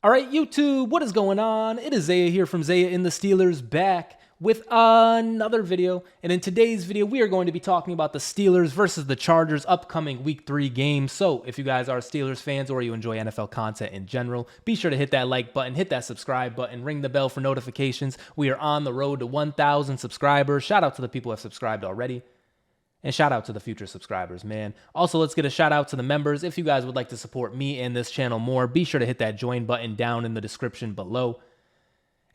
All right, YouTube, what is going on? It is Zaya here from Zaya&TheSteelers back with another video. And in today's video, we are going to be talking about the Steelers versus the Chargers upcoming Week 3 game. So if you guys are Steelers fans or you enjoy NFL content in general, be sure to hit that like button, hit that subscribe button, ring the bell for notifications. We are on the road to 1,000 subscribers. Shout out to the people who have subscribed already. And shout out to the future subscribers, man. Also, let's get a shout out to the members. If you guys would like to support me and this channel more, be sure to hit that join button down in the description below.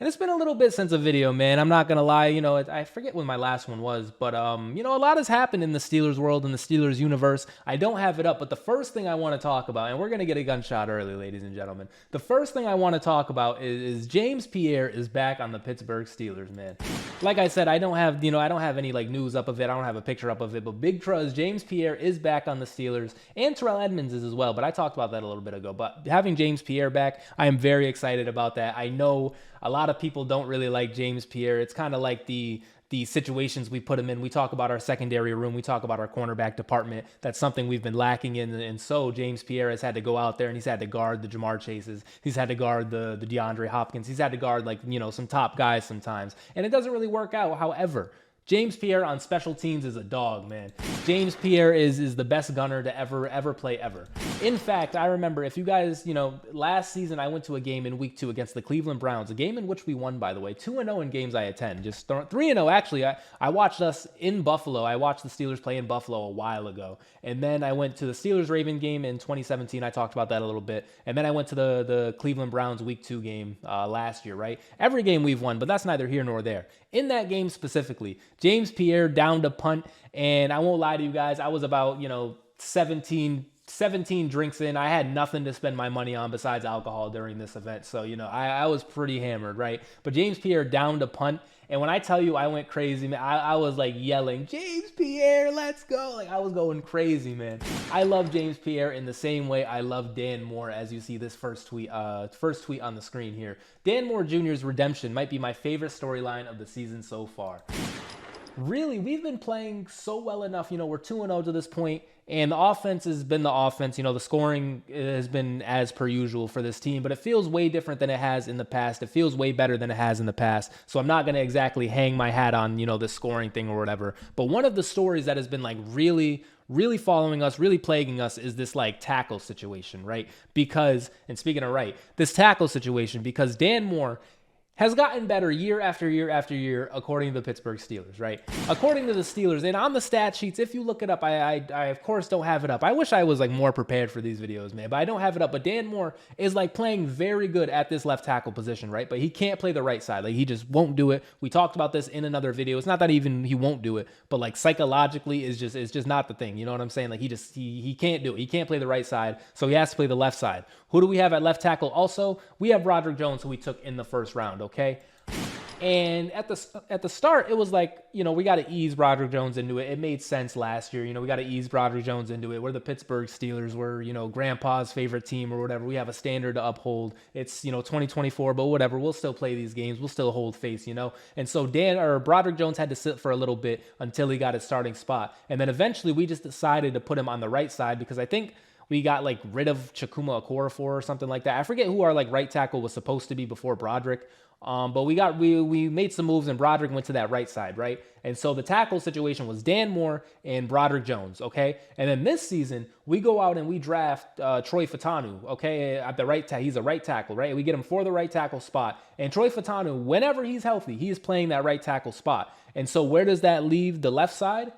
And it's been a little bit since a video, man. I'm not going to lie. I forget when my last one was. But, a lot has happened in the Steelers world, in the Steelers universe. I don't have it up. But the first thing I want to talk about, and we're going to get a gunshot early, ladies and gentlemen. The first thing I want to talk about is James Pierre is back on the Pittsburgh Steelers, man. Like I said, I don't have any news up of it. I don't have a picture up of it. But big trust, James Pierre is back on the Steelers. And Terrell Edmonds is as well. But I talked about that a little bit ago. But having James Pierre back, I am very excited about that. I know a lot of people don't really like James Pierre. It's kind of like the situations we put him in. We talk about our secondary room. We talk about our cornerback department. That's something we've been lacking in. And so James Pierre has had to go out there and he's had to guard the Jamar Chases. He's had to guard the DeAndre Hopkins. He's had to guard some top guys sometimes. And it doesn't really work out. However, James Pierre on special teams is a dog, man. James Pierre is the best gunner to ever play ever. In fact, I remember, if you guys, last season I went to a game in week 2 against the Cleveland Browns, a game in which we won, by the way, 2-0 in games I attend. Just 3-0, actually. I watched us in Buffalo. I watched the Steelers play in Buffalo a while ago. And then I went to the Steelers-Ravens game in 2017. I talked about that a little bit. And then I went to the Cleveland Browns week 2 game last year, right? Every game we've won, but that's neither here nor there. In that game specifically, James Pierre downed a punt, and I won't lie to you guys, I was about, 17 drinks in. I had nothing to spend my money on besides alcohol during this event. So, I was pretty hammered, right? But James Pierre downed a punt. And when I tell you I went crazy, man, I was yelling, James Pierre, let's go. I was going crazy, man. I love James Pierre in the same way I love Dan Moore, as you see this first tweet on the screen here. Dan Moore Jr.'s redemption might be my favorite storyline of the season so far. Really, we've been playing so well enough. We're 2-0 to this point, and the offense has been the offense. The scoring has been as per usual for this team, but it feels way different than it has in the past. It feels way better than it has in the past. So I'm not going to exactly hang my hat on, this scoring thing or whatever. But one of the stories that has been really following us, really plaguing us is this tackle situation, right? Because, and speaking of right, this tackle situation, because Dan Moore has gotten better year after year after year, according to the Pittsburgh Steelers, right? According to the Steelers, and on the stat sheets, if you look it up, I of course don't have it up. I wish I was more prepared for these videos, man, but I don't have it up. But Dan Moore is playing very good at this left tackle position, right? But he can't play the right side. He just won't do it. We talked about this in another video. It's not that even he won't do it, but psychologically it's just not the thing. You know what I'm saying? He can't do it. He can't play the right side, so he has to play the left side. Who do we have at left tackle? Also, we have Brady Jones, who we took in the first round, okay? And at the start, it was we got to ease Brady Jones into it. It made sense last year. We got to ease Brady Jones into it. We're the Pittsburgh Steelers. We're, grandpa's favorite team or whatever. We have a standard to uphold. It's, 2024, but whatever. We'll still play these games. We'll still hold face, And so Brady Jones had to sit for a little bit until he got his starting spot. And then eventually we just decided to put him on the right side because I think we got rid of Chukwuma Okorafor or something like that. I forget who our right tackle was supposed to be before Broderick. But we made some moves and Broderick went to that right side, right? And so the tackle situation was Dan Moore and Brady Jones, okay? And then this season, we go out and we draft Troy Fautanu, okay? At the right he's a right tackle, right? We get him for the right tackle spot. And Troy Fautanu, whenever he's healthy, he is playing that right tackle spot. And so where does that leave the left side?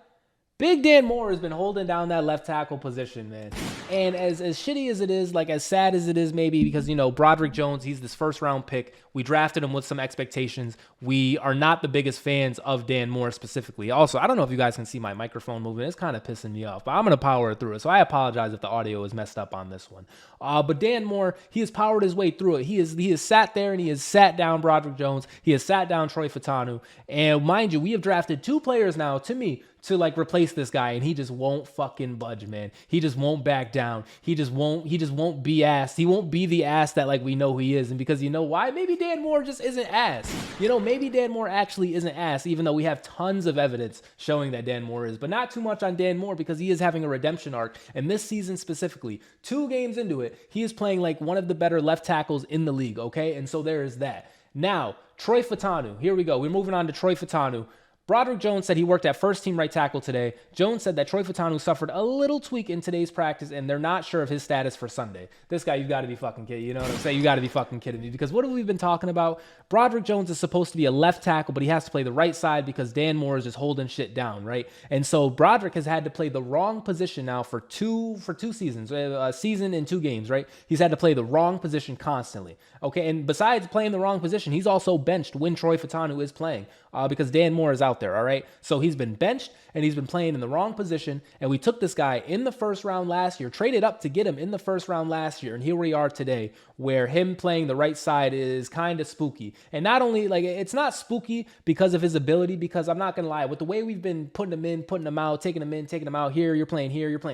Big Dan Moore has been holding down that left tackle position, man. And as shitty as it is, as sad as it is maybe, because, Brady Jones, he's this first-round pick. We drafted him with some expectations. We are not the biggest fans of Dan Moore specifically. Also, I don't know if you guys can see my microphone moving. It's kind of pissing me off, but I'm going to power through it. So I apologize if the audio is messed up on this one. But Dan Moore, he has powered his way through it. He has sat there and he has sat down Brady Jones. He has sat down Troy Fautanu. And mind you, we have drafted two players now, to me, to like replace this guy, and he just won't fucking budge, man. He just won't back down. He just won't be ass. He won't be the ass that like we know he is. And because you know why? Maybe Dan Moore just isn't ass. You know, maybe Dan Moore actually isn't ass, even though we have tons of evidence showing that Dan Moore is. But not too much on Dan Moore because he is having a redemption arc. And this season specifically, 2 games into it, he is playing like one of the better left tackles in the league, okay? And so there is that. Now, Troy Fautanu. Here we go. We're moving on to Troy Fautanu. Broderick Jones said he worked at first team right tackle today. Jones said that Troy Fautanu suffered a little tweak in today's practice, and they're not sure of his status for Sunday. This guy, you got to be fucking kidding. You know what I'm saying? You got to be fucking kidding me. Because what have we been talking about? Broderick Jones is supposed to be a left tackle, but he has to play the right side because Dan Moore is just holding shit down, right? And so Broderick has had to play the wrong position now for two seasons, a season and 2 games, right? He's had to play the wrong position constantly, okay? And besides playing the wrong position, he's also benched when Troy Fautanu is playing because Dan Moore is out there, all right? So he's been benched and he's been playing in the wrong position. And we took this guy in the first round last year, traded up to get him in the first round last year. And here we are today where him playing the right side is kind of spooky. And not only like it's not spooky because of his ability, because I'm not going to lie, with the way we've been putting him in, putting him out, taking him in, taking him out here, you're playing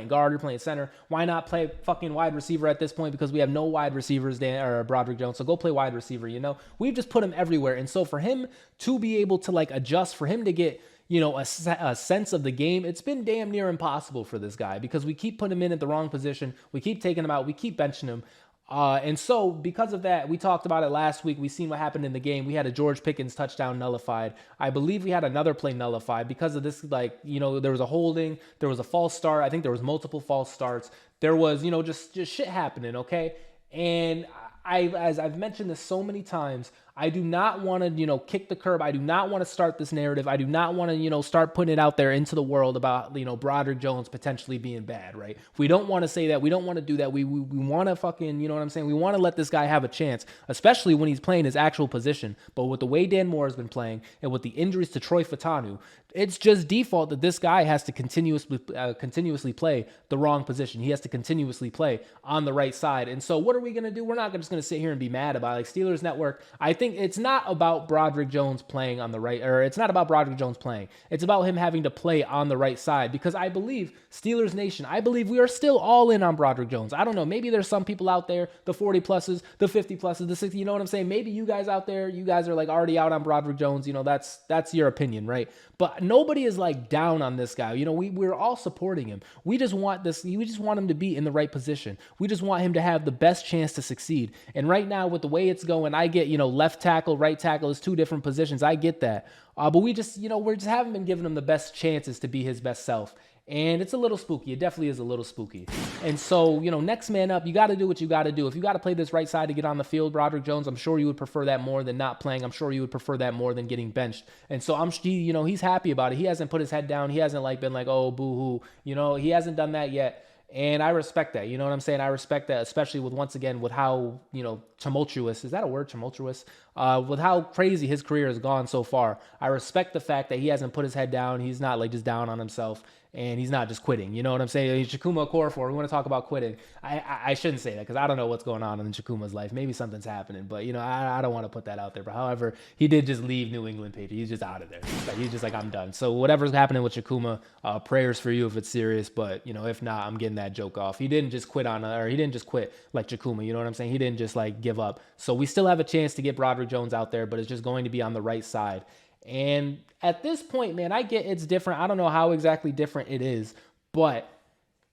guard, you're playing center. Why not play fucking wide receiver at this point? Because we have no wide receivers or Broderick Jones. So go play wide receiver, you know? We've just put him everywhere. And so for him to be able to like adjust, for him to get, you know, a sense of the game, it's been damn near impossible for this guy because we keep putting him in at the wrong position. We keep taking him out. We keep benching him. And so because of that, we talked about it last week. We seen what happened in the game. We had a George Pickens touchdown nullified. I believe we had another play nullified because of this, like, you know, there was a holding, there was a false start. I think there was multiple false starts. There was, you know, just shit happening, okay? And as I've mentioned this so many times, I do not want to, you know, kick the curb. I do not want to start this narrative. I do not want to, you know, start putting it out there into the world about, you know, Broderick Jones potentially being bad, right? We don't want to say that. We don't want to do that. We want to fucking, you know what I'm saying? We want to let this guy have a chance, especially when he's playing his actual position. But with the way Dan Moore has been playing and with the injuries to Troy Fautanu, it's just default that this guy has to continuously play the wrong position. He has to continuously play on the right side. And so what are we going to do? We're not just going to sit here and be mad about it. Like Steelers Network, I think it's not about Broderick Jones playing on the right, or it's not about Broderick Jones playing. It's about him having to play on the right side because I believe, Steelers Nation, I believe we are still all in on Broderick Jones. I don't know. Maybe there's some people out there, the 40 pluses, the 50 pluses, the 60, you know what I'm saying? Maybe you guys out there, you guys are like already out on Broderick Jones. You know, that's your opinion, right? But nobody is like down on this guy. You know, we're all supporting him. We just want him to be in the right position. We just want him to have the best chance to succeed. And right now, with the way it's going, I get, you know, left tackle, right tackle is 2 different positions. I get that. But we just, you know, we just haven't been giving him the best chances to be his best self. And it's a little spooky. It definitely is a little spooky. And so, you know, next man up, you got to do what you got to do. If you got to play this right side to get on the field, Broderick Jones, I'm sure you would prefer that more than not playing. I'm sure you would prefer that more than getting benched. And so you know, he's happy about it. He hasn't put his head down. He hasn't like been like, oh, boo-hoo. You know, he hasn't done that yet. And I respect that. You know what I'm saying? I respect that, especially with, once again, with how, you know, tumultuous, is that a word, tumultuous? With how crazy his career has gone so far. I respect the fact that he hasn't put his head down. He's not like just down on himself. And he's not just quitting. You know what I'm saying? Chukuma Okorafor, we want to talk about quitting. I shouldn't say that because I don't know what's going on in Chukuma's life. Maybe something's happening, but, you know, I don't want to put that out there. But however, he did just leave New England Patriots. He's just out of there. He's just like, I'm done. So whatever's happening with Chukuma, prayers for you if it's serious. But, you know, if not, I'm getting that joke off. He didn't just quit he didn't just quit like Chukuma. You know what I'm saying? He didn't just like give up. So we still have a chance to get Broderick Jones out there, but it's just going to be on the right side. And at this point, man, I get it's different. I don't know how exactly different it is. But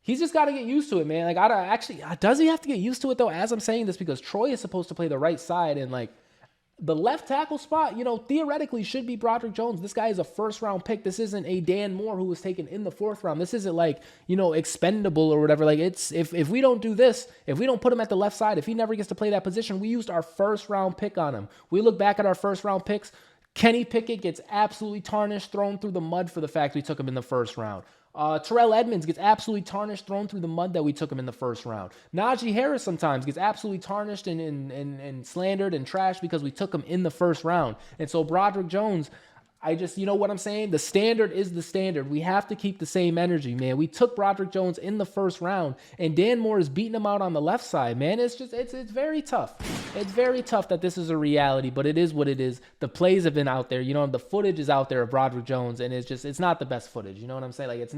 he's just got to get used to it, man. Like, does he have to get used to it, though, as I'm saying this? Because Troy is supposed to play the right side, and, like, the left tackle spot, you know, theoretically should be Broderick Jones. This guy is a first-round pick. This isn't a Dan Moore who was taken in the 4th round. This isn't, like, you know, expendable or whatever. Like, it's if we don't do this, if we don't put him at the left side, if he never gets to play that position, we used our first-round pick on him. We look back at our first-round picks. Kenny Pickett gets absolutely tarnished, thrown through the mud for the fact we took him in the 1st round. Terrell Edmonds gets absolutely tarnished, thrown through the mud that we took him in the 1st round. Najee Harris sometimes gets absolutely tarnished and slandered and trashed because we took him in the 1st round. And so Broderick Jones, I just, you know what I'm saying? The standard is the standard. We have to keep the same energy, man. We took Broderick Jones in the first round, and Dan Moore is beating him out on the left side, man. It's just, it's very tough. It's very tough that this is a reality, but it is what it is. The plays have been out there. You know, the footage is out there of Broderick Jones, and it's just, it's not the best footage. You know what I'm saying? Like, it's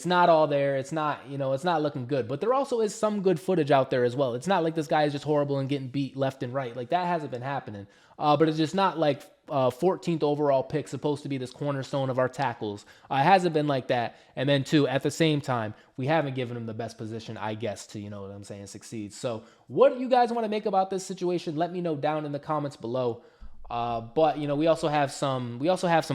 not all there. It's not, you know, it's not looking good. But there also is some good footage out there as well. It's not like this guy is just horrible and getting beat left and right. Like, that hasn't been happening. But it's just not like 14th overall pick, supposed to be this cornerstone of our tackles. It hasn't been like that. And then, too, at the same time, we haven't given him the best position, I guess, to, you know what I'm saying, succeed. So what do you guys want to make about this situation? Let me know down in the comments below. But, you know, we also have some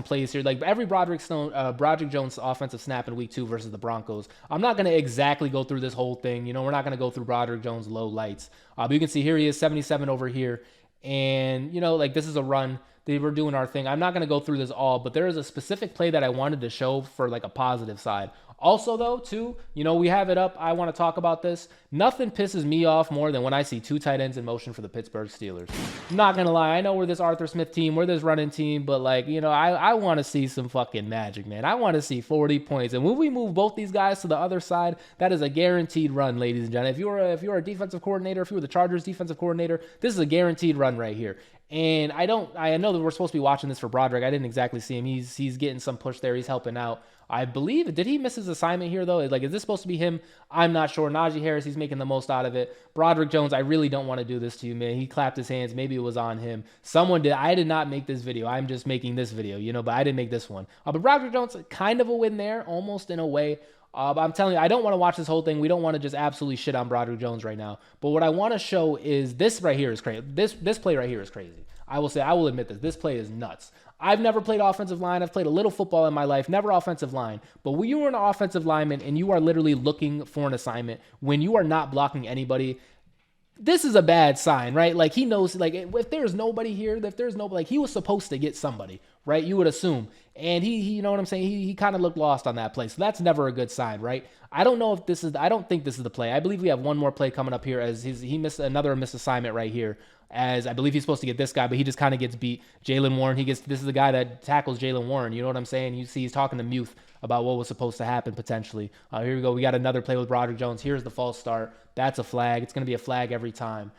plays here. Like every Broderick Jones offensive snap in week 2 versus the Broncos. I'm not going to exactly go through this whole thing. You know, we're not going to go through Broderick Jones low lights. But you can see here he is 77 over here. And, you know, like this is a run. They were doing our thing. I'm not going to go through this all, but there is a specific play that I wanted to show for like a positive side. Also, though, too, you know, we have it up. I want to talk about this. Nothing pisses me off more than when I see 2 tight ends in motion for the Pittsburgh Steelers. I'm not going to lie. I know we're this Arthur Smith team. We're this running team. But, like, you know, I want to see some fucking magic, man. I want to see 40 points. And when we move both these guys to the other side, that is a guaranteed run, ladies and gentlemen. If you're a defensive coordinator, if you were the Chargers defensive coordinator, this is a guaranteed run right here. And I know that we're supposed to be watching this for Broderick. I didn't exactly see him. He's getting some push there. He's helping out. I believe, did he miss his assignment here, though? Like, is this supposed to be him? I'm not sure. Najee Harris, he's making the most out of it. Broderick Jones, I really don't want to do this to you, man. He clapped his hands. Maybe it was on him. Someone did. I did not make this video. I'm just making this video, you know, but I didn't make this one. But Broderick Jones, kind of a win there, almost in a way. But I'm telling you, I don't want to watch this whole thing. We don't want to just absolutely shit on Broderick Jones right now. But what I want to show is this right here is crazy. This play right here is crazy. I will admit this. This play is nuts. I've never played offensive line. I've played a little football in my life, never offensive line. But when you are an offensive lineman and you are literally looking for an assignment, when you are not blocking anybody, this is a bad sign, right? Like, he knows, like, if there's nobody here, like, he was supposed to get somebody, right? You would assume. And he you know what I'm saying? He kind of looked lost on that play. So that's never a good sign, right? I don't think this is the play. I believe we have one more play coming up here as he missed another misassignment right here. As I believe he's supposed to get this guy, but he just kind of gets beat. Jalen Warren, this is the guy that tackles Jalen Warren. You know what I'm saying? You see he's talking to Muth about what was supposed to happen potentially. Here we go. We got another play with Broderick Jones. Here's the false start. That's a flag. It's going to be a flag every time.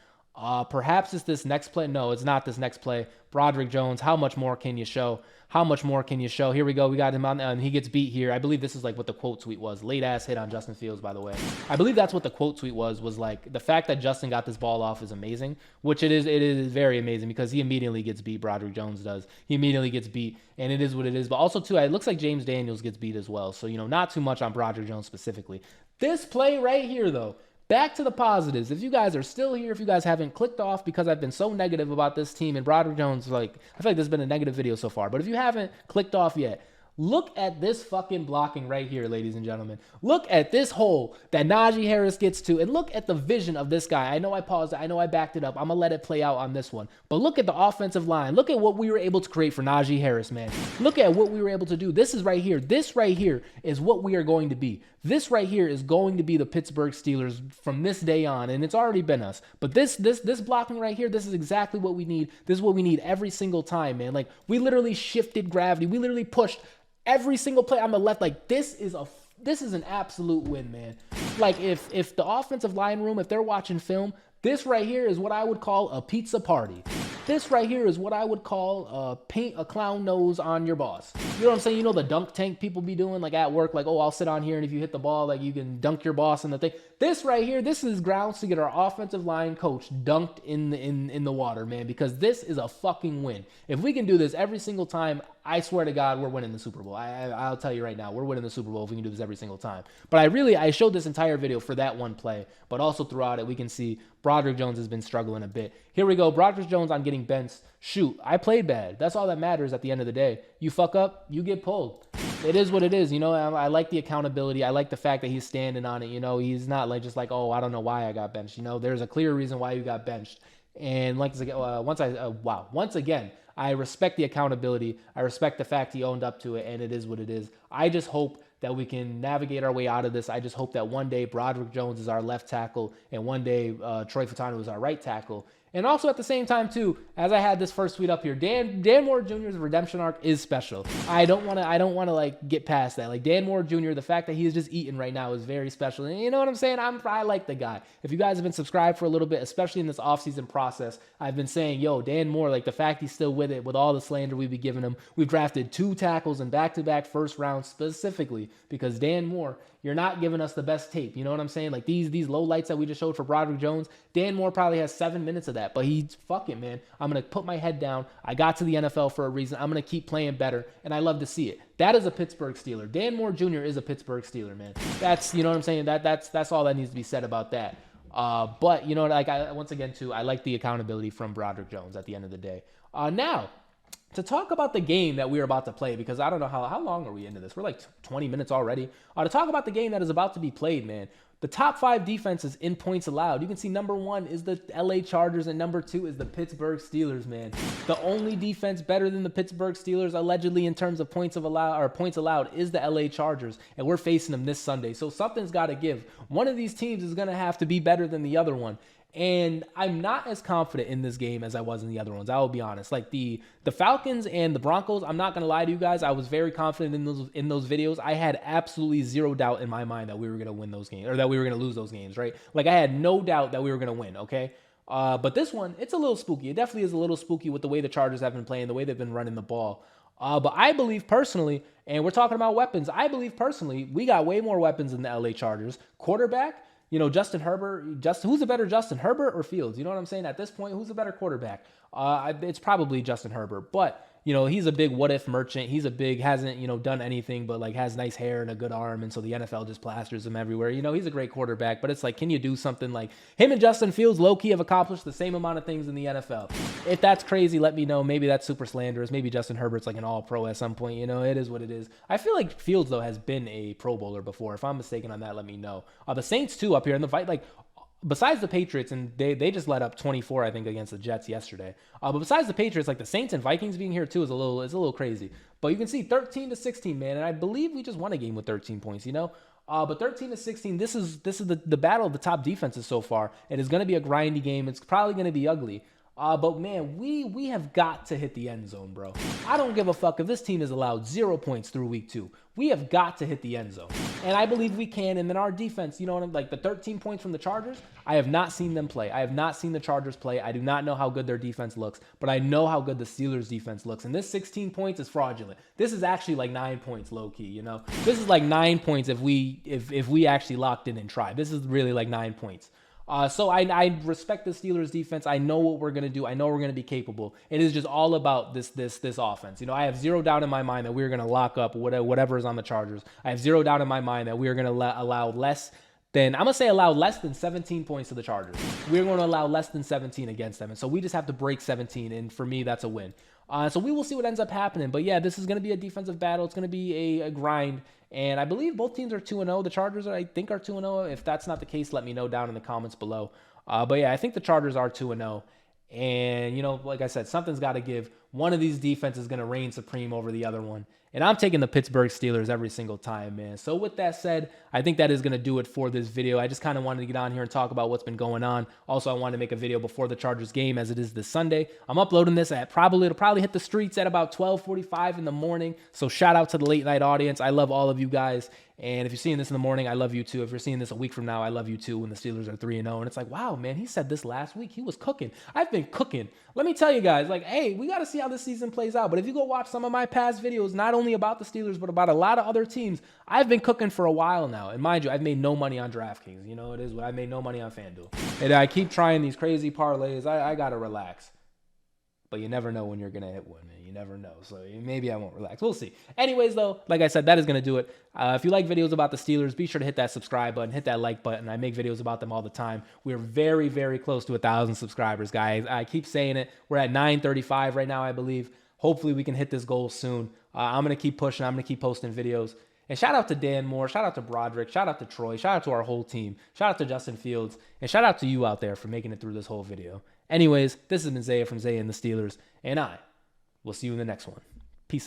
Perhaps it's this next play. No, it's not this next play. Broderick Jones, how much more can you show? How much more can you show? Here we go. We got him on, and he gets beat here. I believe this is like what the quote tweet was. Late ass hit on Justin Fields, by the way. I believe that's what the quote tweet was like the fact that Justin got this ball off is amazing, which it is very amazing because he immediately gets beat. Broderick Jones does. He immediately gets beat, and it is what it is. But also, too, it looks like James Daniels gets beat as well. So, you know, not too much on Broderick Jones specifically. This play right here, though, back to the positives. If you guys are still here, if you guys haven't clicked off because I've been so negative about this team and Broderick Jones, like, I feel like this has been a negative video so far. But if you haven't clicked off yet, look at this fucking blocking right here, ladies and gentlemen. Look at this hole that Najee Harris gets to, and look at the vision of this guy. I know I paused it. I know I backed it up. I'm going to let it play out on this one. But look at the offensive line. Look at what we were able to create for Najee Harris, man. Look at what we were able to do. This is right here. This right here is what we are going to be. This right here is going to be the Pittsburgh Steelers from this day on, and it's already been us. But this blocking right here, this is exactly what we need. This is what we need every single time, man. Like, we literally shifted gravity. We literally pushed every single play on the left. Like, this is an absolute win, man. Like, if the offensive line room, if they're watching film, this right here is what I would call a pizza party. This right here is what I would call paint a clown nose on your boss. You know what I'm saying? You know the dunk tank people be doing, like, at work, like, oh, I'll sit on here, and if you hit the ball, like, you can dunk your boss in the thing. This right here, this is grounds to get our offensive line coach dunked in the water, man, because this is a fucking win. If we can do this every single time, I swear to God, we're winning the Super Bowl. I'll tell you right now, we're winning the Super Bowl if we can do this every single time. But I showed this entire video for that one play, but also throughout it, we can see Broderick Jones has been struggling a bit. Here we go. Broderick Jones on getting benched. Shoot, I played bad. That's all that matters at the end of the day. You fuck up, you get pulled. It is what it is. You know, I like the accountability. I like the fact that he's standing on it. You know, he's not like just like, oh, I don't know why I got benched. You know, there's a clear reason why you got benched. And like once again, I respect the accountability. I respect the fact he owned up to it, and it is what it is. I just hope that we can navigate our way out of this. I just hope that one day Broderick Jones is our left tackle, and one day Troy Fautanu is our right tackle. And also at the same time too, as I had this first tweet up here, Dan Moore Jr.'s redemption arc is special. I don't want to like get past that. Like Dan Moore Jr., the fact that he is just eating right now is very special. And you know what I'm saying? I like the guy. If you guys have been subscribed for a little bit, especially in this offseason process, I've been saying, yo, Dan Moore, like the fact he's still with it, with all the slander we've been giving him. We've drafted 2 tackles in back-to-back first rounds specifically because Dan Moore, you're not giving us the best tape. You know what I'm saying? Like these low lights that we just showed for Brady Jones, Dan Moore probably has 7 minutes of that, but he's fuck it, man. I'm going to put my head down. I got to the NFL for a reason. I'm going to keep playing better, and I love to see it. That is a Pittsburgh Steeler. Dan Moore Jr. is a Pittsburgh Steeler, man. That's, you know what I'm saying? That's all that needs to be said about that. But, you know, like once again, too, I like the accountability from Brady Jones at the end of the day. Now, to talk about the game that we're about to play, because I don't know how long are we into this? We're like 20 minutes already. To talk about the game that is about to be played, man. The top 5 defenses in points allowed. You can see number 1 is the LA Chargers and number 2 is the Pittsburgh Steelers, man. The only defense better than the Pittsburgh Steelers, allegedly in terms of points allowed, is the LA Chargers, and we're facing them this Sunday. So something's got to give. One of these teams is going to have to be better than the other one. And I'm not as confident in this game as I was in the other ones. I will be honest. Like the Falcons and the Broncos, I'm not going to lie to you guys. I was very confident in those videos. I had absolutely zero doubt in my mind that we were going to win those games or that we were going to lose those games, right? Like I had no doubt that we were going to win, okay? But this one, it's a little spooky. It definitely is a little spooky with the way the Chargers have been playing, the way they've been running the ball. But I believe personally, and we're talking about weapons, I believe personally, we got way more weapons than the LA Chargers. Quarterback, you know, Justin Herbert, who's a better Justin, Herbert or Fields? You know what I'm saying? At this point, who's a better quarterback? It's probably Justin Herbert, but you know, he's a big what-if merchant. He's a big, hasn't, you know, done anything, but like has nice hair and a good arm. And so the NFL just plasters him everywhere. You know, he's a great quarterback, but it's like, can you do something like him and Justin Fields low-key have accomplished the same amount of things in the NFL? If that's crazy, let me know. Maybe that's super slanderous. Maybe Justin Herbert's like an all-pro at some point. You know, it is what it is. I feel like Fields, though, has been a Pro Bowler before. If I'm mistaken on that, let me know. The Saints, too, up here in the fight, like, besides the Patriots, and they just let up 24, I think, against the Jets yesterday. But besides the Patriots, like the Saints and Vikings being here too is a little crazy. But you can see 13-16, man, and I believe we just won a game with 13 points, you know. But 13-16, this is the battle of the top defenses so far. It is going to be a grindy game. It's probably going to be ugly. But man, we have got to hit the end zone, bro. I don't give a fuck if this team is allowed 0 points through week 2. We have got to hit the end zone. And I believe we can. And then our defense, you know what I'm like, the 13 points from the Chargers, I have not seen them play. I have not seen the Chargers play. I do not know how good their defense looks, but I know how good the Steelers defense looks. And this 16 points is fraudulent. This is actually like 9 points low key, you know. This is like 9 points if we actually locked in and tried. This is really like 9 points. So I respect the Steelers defense. I know what we're going to do. I know we're going to be capable. It is just all about this offense. You know, I have zero doubt in my mind that we're going to lock up whatever is on the Chargers. I have zero doubt in my mind that we're going to allow less than 17 points to the Chargers. We're going to allow less than 17 against them. And so we just have to break 17. And for me, that's a win. So we will see what ends up happening. But yeah, this is going to be a defensive battle. It's going to be a grind. And I believe both teams are 2-0. The Chargers, I think, are 2-0. If that's not the case, let me know down in the comments below. But yeah, I think the Chargers are 2-0. And, you know, like I said, something's got to give. One of these defenses is going to reign supreme over the other one. And I'm taking the Pittsburgh Steelers every single time, man. So with that said, I think that is going to do it for this video. I just kind of wanted to get on here and talk about what's been going on. Also, I wanted to make a video before the Chargers game as it is this Sunday. I'm uploading this at it'll probably hit the streets at about 12:45 in the morning. So shout out to the late night audience. I love all of you guys. And if you're seeing this in the morning, I love you too. If you're seeing this a week from now, I love you too when the Steelers are 3-0. And it's like, wow, man, he said this last week. He was cooking. I've been cooking. Let me tell you guys, like, hey, we got to see how this season plays out. But if you go watch some of my past videos, not only about the Steelers, but about a lot of other teams, I've been cooking for a while now. And mind you, I've made no money on DraftKings. You know, it is what I made no money on FanDuel. And I keep trying these crazy parlays. I got to relax. But you never know when you're going to hit one, man. You never know. So maybe I won't relax. We'll see. Anyways, though, like I said, that is going to do it. If you like videos about the Steelers, be sure to hit that subscribe button, hit that like button. I make videos about them all the time. We're very, very close to 1,000 subscribers, guys. I keep saying it. We're at 935 right now, I believe. Hopefully, we can hit this goal soon. I'm going to keep pushing. I'm going to keep posting videos. And shout out to Dan Moore, shout out to Broderick, shout out to Troy, shout out to our whole team, shout out to Justin Fields, and shout out to you out there for making it through this whole video. Anyways, this has been Zaya from Zaya and the Steelers, and I will see you in the next one.